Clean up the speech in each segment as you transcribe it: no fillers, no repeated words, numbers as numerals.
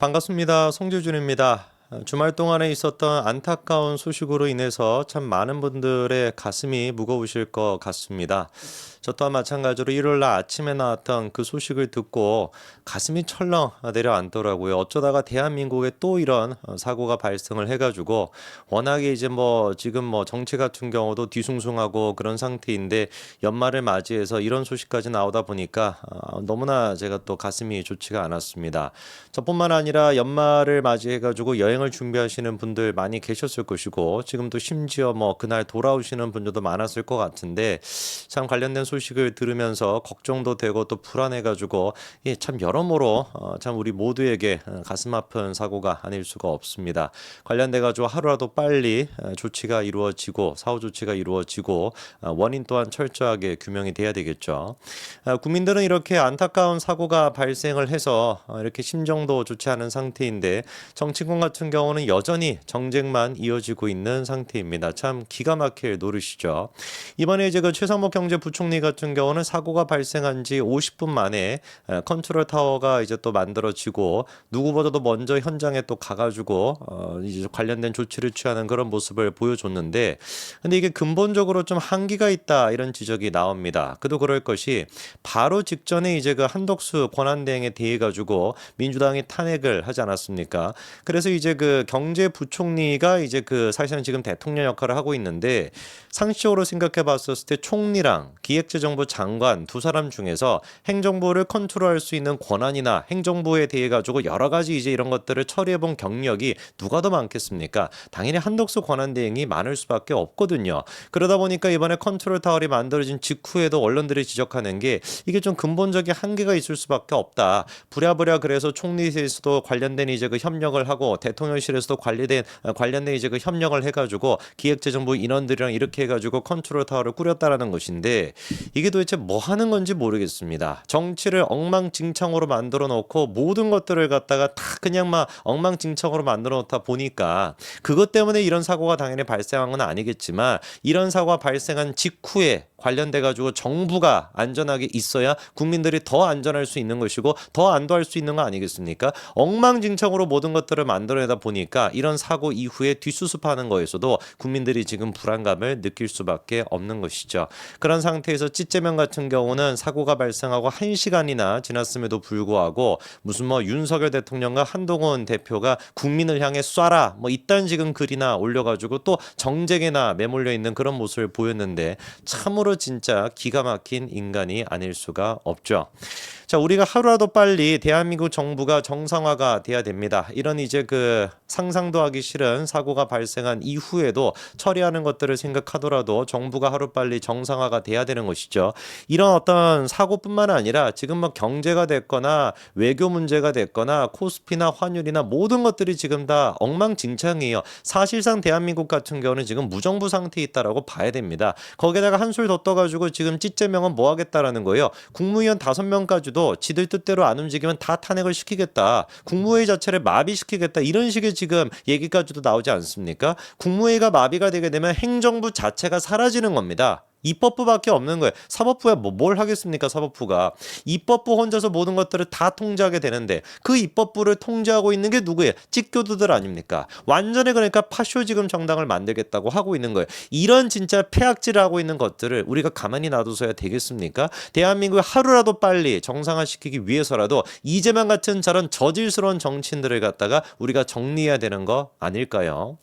반갑습니다. 송재준입니다. 주말 동안에 있었던 안타까운 소식으로 인해서 참 많은 분들의 가슴이 무거우실 것 같습니다. 저 또한 마찬가지로 일요일 날 아침에 나왔던 그 소식을 듣고 가슴이 철렁 내려앉더라고요. 어쩌다가 대한민국에 또 이런 사고가 발생을 해가지고 워낙에 이제 지금 정치 같은 경우도 뒤숭숭하고 그런 상태인데 연말을 맞이해서 이런 소식까지 나오다 보니까 너무나 제가 또 가슴이 좋지가 않았습니다. 저뿐만 아니라 연말을 맞이해가지고 여행을 준비하시는 분들 많이 계셨을 것이고 지금도 심지어 그날 돌아오시는 분들도 많았을 것 같은데 참 관련된 소식을 들으면서 걱정도 되고 또 불안해가지고 참 여러모로 참 우리 모두에게 가슴 아픈 사고가 아닐 수가 없습니다. 관련돼가지고 하루라도 빨리 조치가 이루어지고 사후 조치가 이루어지고 원인 또한 철저하게 규명이 돼야 되겠죠. 국민들은 이렇게 안타까운 사고가 발생을 해서 이렇게 심정도 좋지 않은 상태인데 정치권 같은 경우는 여전히 정쟁만 이어지고 있는 상태입니다. 참 기가 막힐 노릇이죠. 이번에 이제 그 최상목 경제부총리 같은 경우는 사고가 발생한 지 50분 만에 컨트롤 타워가 이제 또 만들어지고 누구보다도 먼저 현장에 또 가가지고 이제 관련된 조치를 취하는 그런 모습을 보여줬는데 근데 이게 근본적으로 좀 한계가 있다 이런 지적이 나옵니다. 그도 그럴 것이 바로 직전에 이제 그 한덕수 권한대행에 대해 가지고 민주당이 탄핵을 하지 않았습니까? 그래서 이제 그 경제부총리가 이제 그 사실상 지금 대통령 역할을 하고 있는데 상식적으로 생각해 봤었을 때 총리랑 기획재정부 장관 두 사람 중에서 행정부를 컨트롤할 수 있는 권한이나 행정부에 대해 가지고 여러 가지 이제 이런 것들을 처리해 본 경력이 누가 더 많겠습니까? 당연히 한덕수 권한대행이 많을 수밖에 없거든요. 그러다 보니까 이번에 컨트롤 타워가 만들어진 직후에도 언론들이 지적하는 게 이게 좀 근본적인 한계가 있을 수밖에 없다. 부랴부랴 그래서 총리실에서도 관련된 이제 그 협력을 하고 대통령실에서도 관련된 이제 그 협력을 해가지고 기획재정부 인원들이랑 이렇게 해가지고 컨트롤 타워를 꾸렸다라는 것인데 이게 도대체 뭐 하는 건지 모르겠습니다. 정치를 엉망진창으로 만들어 놓고 모든 것들을 갖다가 다 그냥 막 엉망진창으로 만들어 놓다 보니까 그것 때문에 이런 사고가 당연히 발생한 건 아니겠지만 이런 사고가 발생한 직후에 관련돼 가지고 정부가 안전하게 있어야 국민들이 더 안전할 수 있는 것이고 더 안도할 수 있는 거 아니겠습니까? 엉망진창으로 모든 것들을 만들어내다 보니까 이런 사고 이후에 뒷수습하는 거에서도 국민들이 지금 불안감을 느낄 수밖에 없는 것이죠. 그런 상태에서 찌째면 같은 경우는 사고가 발생하고 1시간이나 지났음에도 불구하고 무슨 윤석열 대통령과 한동훈 대표가 국민을 향해 쏴라 이딴 지금 글이나 올려가지고 또 정쟁에나 매몰려 있는 그런 모습을 보였는데 참으로 진짜 기가 막힌 인간이 아닐 수가 없죠. 자, 우리가 하루라도 빨리 대한민국 정부가 정상화가 돼야 됩니다. 이런 이제 그 상상도 하기 싫은 사고가 발생한 이후에도 처리하는 것들을 생각하더라도 정부가 하루빨리 정상화가 돼야 되는 것이죠. 이런 어떤 사고뿐만 아니라 지금 경제가 됐거나 외교 문제가 됐거나 코스피나 환율이나 모든 것들이 지금 다 엉망진창이에요. 사실상 대한민국 같은 경우는 지금 무정부 상태에 있다라고 봐야 됩니다. 거기다가 한술 더 떠가지고 지금 찌째명은 뭐 하겠다라는 거예요. 국무위원 5명까지도 지들 뜻대로 안 움직이면 다 탄핵을 시키겠다. 국무회의 자체를 마비시키겠다. 이런 식의 지금 얘기까지도 나오지 않습니까? 국무회의가 마비가 되게 되면 행정부 자체가 사라지는 겁니다. 입법부밖에 없는 거예요. 사법부야 뭘 하겠습니까? 사법부가 입법부 혼자서 모든 것들을 다 통제하게 되는데 그 입법부를 통제하고 있는 게 누구예요? 찌교도들 아닙니까? 완전히 그러니까 파쇼지금 정당을 만들겠다고 하고 있는 거예요. 이런 진짜 폐악질을 하고 있는 것들을 우리가 가만히 놔둬서야 되겠습니까? 대한민국을 하루라도 빨리 정상화시키기 위해서라도 이재명 같은 저런 저질스러운 정치인들을 갖다가 우리가 정리해야 되는 거 아닐까요?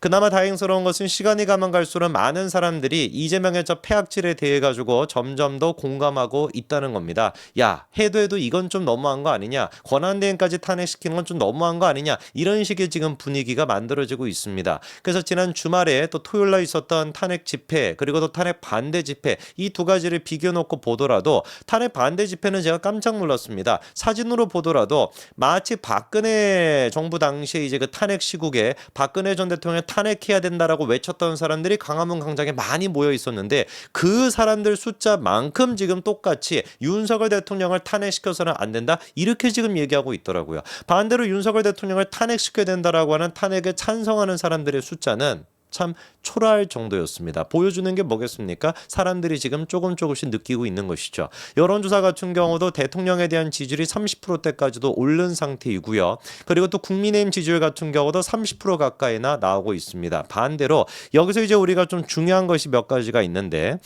그나마 다행스러운 것은 시간이 가면 갈수록 많은 사람들이 이재명의 저 폐악질에 대해 가지고 점점 더 공감하고 있다는 겁니다. 야, 해도 이건 좀 너무한 거 아니냐? 권한대행까지 탄핵시키는 건 좀 너무한 거 아니냐? 이런 식의 지금 분위기가 만들어지고 있습니다. 그래서 지난 주말에 또 토요일 날 있었던 탄핵 집회 그리고 또 탄핵 반대 집회 이 두 가지를 비교해놓고 보더라도 탄핵 반대 집회는 제가 깜짝 놀랐습니다. 사진으로 보더라도 마치 박근혜 정부 당시에 이제 그 탄핵 시국에 박근혜 전 대통령 탄핵해야 된다라고 외쳤던 사람들이 광화문 광장에 많이 모여 있었는데 그 사람들 숫자만큼 지금 똑같이 윤석열 대통령을 탄핵시켜서는 안 된다 이렇게 지금 얘기하고 있더라고요. 반대로 윤석열 대통령을 탄핵시켜야 된다라고 하는 탄핵에 찬성하는 사람들의 숫자는 참 초라할 정도였습니다. 보여주는 게 뭐겠습니까? 사람들이 지금 조금씩 느끼고 있는 것이죠. 여론조사 같은 경우도 대통령에 대한 지지율이 30%대까지도 오른 상태이고요. 그리고 또 국민의힘 지지율 같은 경우도 30% 가까이나 나오고 있습니다. 반대로 여기서 이제 우리가 좀 중요한 것이 몇 가지가 있는데,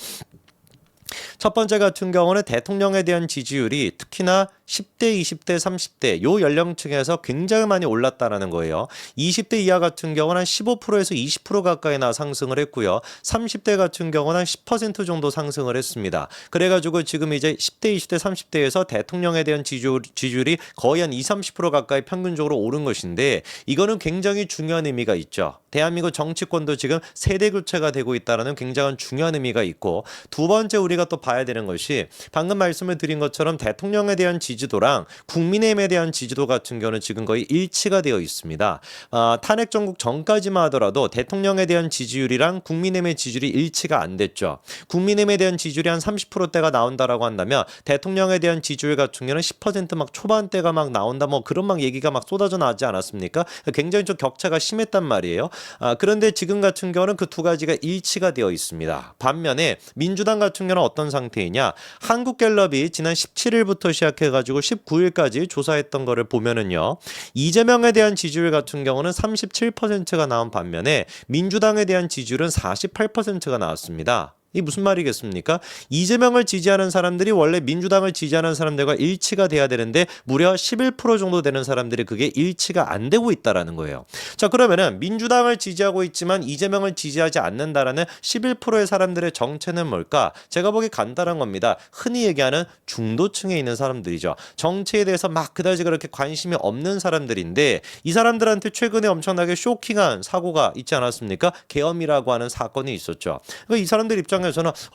첫 번째 같은 경우는 대통령에 대한 지지율이 특히나 10대, 20대, 30대 요 연령층에서 굉장히 많이 올랐다라는 거예요. 20대 이하 같은 경우는 한 15%에서 20% 가까이나 상승을 했고요. 30대 같은 경우는 한 10% 정도 상승을 했습니다. 그래가지고 지금 이제 10대, 20대, 30대에서 대통령에 대한 지지율이 거의 한 20, 30% 가까이 평균적으로 오른 것인데, 이거는 굉장히 중요한 의미가 있죠. 대한민국 정치권도 지금 세대 교체가 되고 있다는 굉장한 중요한 의미가 있고, 두 번째 우리가 또 봐야 되는 것이 방금 말씀을 드린 것처럼 대통령에 대한 지지도랑 국민의힘에 대한 지지도 같은 경우는 지금 거의 일치가 되어 있습니다. 탄핵 정국 전까지만 하더라도 대통령에 대한 지지율이랑 국민의힘의 지지율이 일치가 안 됐죠. 국민의힘에 대한 지지율이 한 30%대가 나온다라고 한다면 대통령에 대한 지지율 같은 경우는 10% 초반대가 나온다, 그런 얘기가 쏟아져 나지 않았습니까? 굉장히 좀 격차가 심했단 말이에요. 그런데 지금 같은 경우는 그 두 가지가 일치가 되어 있습니다. 반면에 민주당 같은 경우는 어떤 상태이냐? 한국갤럽이 지난 17일부터 시작해가지고 19일까지 조사했던 거를 보면은요, 이재명에 대한 지지율 같은 경우는 37%가 나온 반면에 민주당에 대한 지지율은 48%가 나왔습니다. 이 무슨 말이겠습니까? 이재명을 지지하는 사람들이 원래 민주당을 지지하는 사람들과 일치가 돼야 되는데 무려 11% 정도 되는 사람들이 그게 일치가 안 되고 있다라는 거예요. 자, 그러면은 민주당을 지지하고 있지만 이재명을 지지하지 않는다라는 11%의 사람들의 정체는 뭘까? 제가 보기 간단한 겁니다. 흔히 얘기하는 중도층에 있는 사람들이죠. 정치에 대해서 그다지 그렇게 관심이 없는 사람들인데, 이 사람들한테 최근에 엄청나게 쇼킹한 사고가 있지 않았습니까? 계엄이라고 하는 사건이 있었죠. 그러니까 이 사람들 입장에서는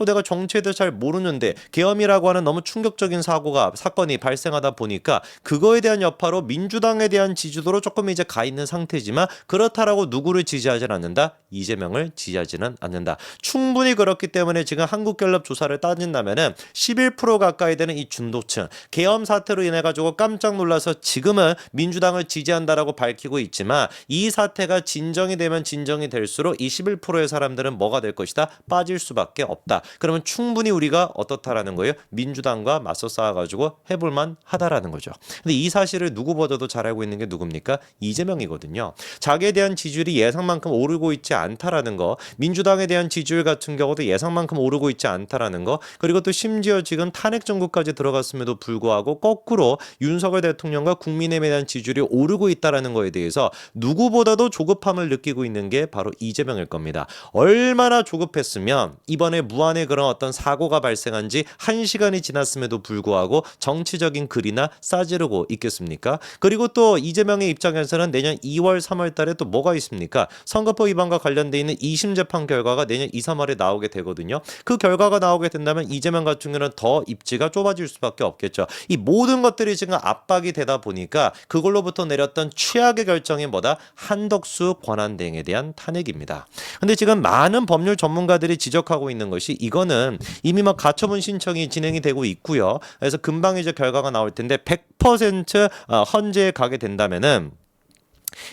내가 정치에 대해서 잘 모르는데 계엄이라고 하는 너무 충격적인 사건이 발생하다 보니까 그거에 대한 여파로 민주당에 대한 지지도로 조금 이제 가 있는 상태지만, 그렇다라고 누구를 지지하지는 않는다? 이재명을 지지하지는 않는다. 충분히 그렇기 때문에 지금 한국갤럽 조사를 따진다면은 11% 가까이 되는 이 중도층, 계엄 사태로 인해 가지고 깜짝 놀라서 지금은 민주당을 지지한다라고 밝히고 있지만, 이 사태가 진정이 되면 진정이 될수록 이 11%의 사람들은 뭐가 될 것이다? 빠질 수밖에 없다. 그러면 충분히 우리가 어떻다라는 거예요? 민주당과 맞서 싸워가지고 해볼만 하다라는 거죠. 근데 이 사실을 누구보다도 잘 알고 있는 게 누굽니까? 이재명이거든요. 자기에 대한 지지율이 예상만큼 오르고 있지 않다라는 거, 민주당에 대한 지지율 같은 경우도 예상만큼 오르고 있지 않다라는 거, 그리고 또 심지어 지금 탄핵 정국까지 들어갔음에도 불구하고 거꾸로 윤석열 대통령과 국민의힘에 대한 지지율이 오르고 있다라는 거에 대해서 누구보다도 조급함을 느끼고 있는 게 바로 이재명일 겁니다. 얼마나 조급했으면 이번에 무한의 그런 어떤 사고가 발생한 지 1시간이 지났음에도 불구하고 정치적인 글이나 싸지르고 있겠습니까? 그리고 또 이재명의 입장에서는 내년 2월, 3월 달에 또 뭐가 있습니까? 선거법 위반과 관련돼 있는 2심 재판 결과가 내년 2, 3월에 나오게 되거든요. 그 결과가 나오게 된다면 이재명 같은 경우는 더 입지가 좁아질 수밖에 없겠죠. 이 모든 것들이 지금 압박이 되다 보니까 그걸로부터 내렸던 최악의 결정이 뭐다? 한덕수 권한대행에 대한 탄핵입니다. 근데 지금 많은 법률 전문가들이 지적하고 있는 것이, 이거는 이미 가처분 신청이 진행이 되고 있고요. 그래서 금방 이제 결과가 나올 텐데 100% 헌재에 가게 된다면은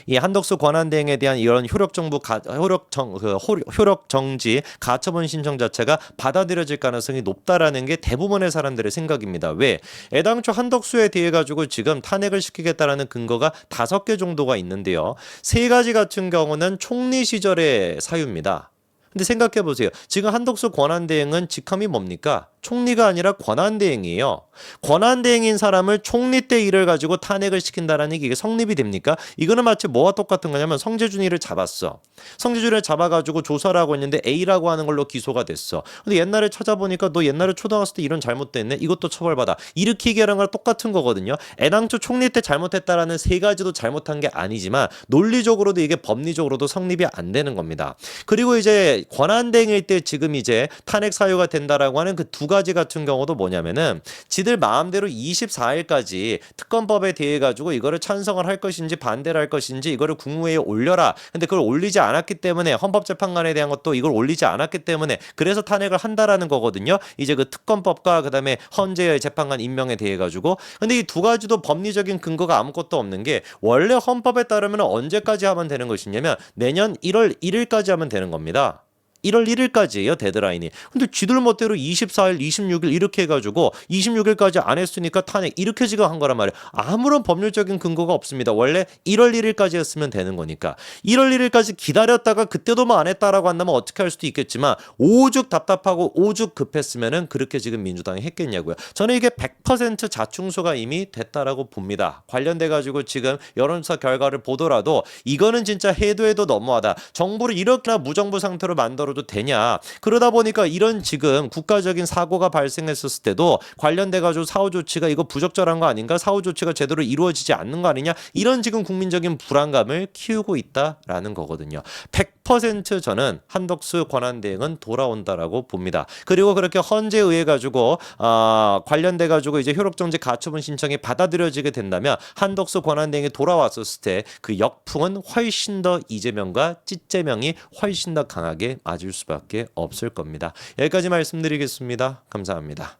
이 한덕수 권한대행에 대한 이런 효력 정지 가처분 신청 자체가 받아들여질 가능성이 높다라는 게 대부분의 사람들의 생각입니다. 왜? 애당초 한덕수에 대해 가지고 지금 탄핵을 시키겠다라는 근거가 5개 정도가 있는데요. 3가지 같은 경우는 총리 시절의 사유입니다. 근데 생각해 보세요. 지금 한덕수 권한대행은 직함이 뭡니까? 총리가 아니라 권한대행이에요. 권한대행인 사람을 총리 때 일을 가지고 탄핵을 시킨다라는 게 이게 성립이 됩니까? 이거는 마치 뭐와 똑같은 거냐면 성재준이를 잡았어. 성재준이를 잡아가지고 조사를 하고 있는데 A라고 하는 걸로 기소가 됐어. 근데 옛날에 찾아보니까 너 옛날에 초등학생 때 이런 잘못됐네? 이것도 처벌받아. 이렇게 얘기하는 거랑 똑같은 거거든요. 애당초 총리 때 잘못했다라는 3가지도 잘못한 게 아니지만 논리적으로도 이게 법리적으로도 성립이 안 되는 겁니다. 그리고 이제 권한대행일 때 지금 이제 탄핵 사유가 된다라고 하는 그 2가지 가지 같은 경우도 뭐냐면은 지들 마음대로 24일까지 특검법에 대해 가지고 이거를 찬성을 할 것인지 반대를 할 것인지 이거를 국무회의에 올려라. 근데 그걸 올리지 않았기 때문에 헌법재판관에 대한 것도 이걸 올리지 않았기 때문에 그래서 탄핵을 한다라는 거거든요. 이제 그 특검법과 그다음에 헌재의 재판관 임명에 대해 가지고. 근데 이 두 가지도 법리적인 근거가 아무것도 없는 게 원래 헌법에 따르면 언제까지 하면 되는 것이냐면 내년 1월 1일까지 하면 되는 겁니다. 1월 1일까지예요, 데드라인이. 근데 쥐들 멋대로 24일, 26일 이렇게 해가지고 26일까지 안 했으니까 탄핵 이렇게 지금 한 거란 말이에요. 아무런 법률적인 근거가 없습니다. 원래 1월 1일까지 했으면 되는 거니까. 1월 1일까지 기다렸다가 그때도 뭐 안 했다라고 한다면 어떻게 할 수도 있겠지만 오죽 답답하고 오죽 급했으면은 그렇게 지금 민주당이 했겠냐고요. 저는 이게 100% 자충수가 이미 됐다라고 봅니다. 관련돼 가지고 지금 여론조사 결과를 보더라도 이거는 진짜 해도 너무하다. 정부를 이렇게나 무정부 상태로 만들어도 되냐. 그러다 보니까 이런 지금 국가적인 사고가 발생했었을 때도 관련돼 가지고 사후 조치가 이거 부적절한 거 아닌가? 사후 조치가 제대로 이루어지지 않는 거 아니냐? 이런 지금 국민적인 불안감을 키우고 있다라는 거거든요. 100% 저는 한덕수 권한대행은 돌아온다라고 봅니다. 그리고 그렇게 헌재에 의해 가지고 관련돼 가지고 이제 효력정지 가처분 신청이 받아들여지게 된다면 한덕수 권한대행이 돌아왔었을 때 그 역풍은 훨씬 더 이재명과 찌재명이 훨씬 더 강하게 맞을 수밖에 없을 겁니다. 여기까지 말씀드리겠습니다. 감사합니다.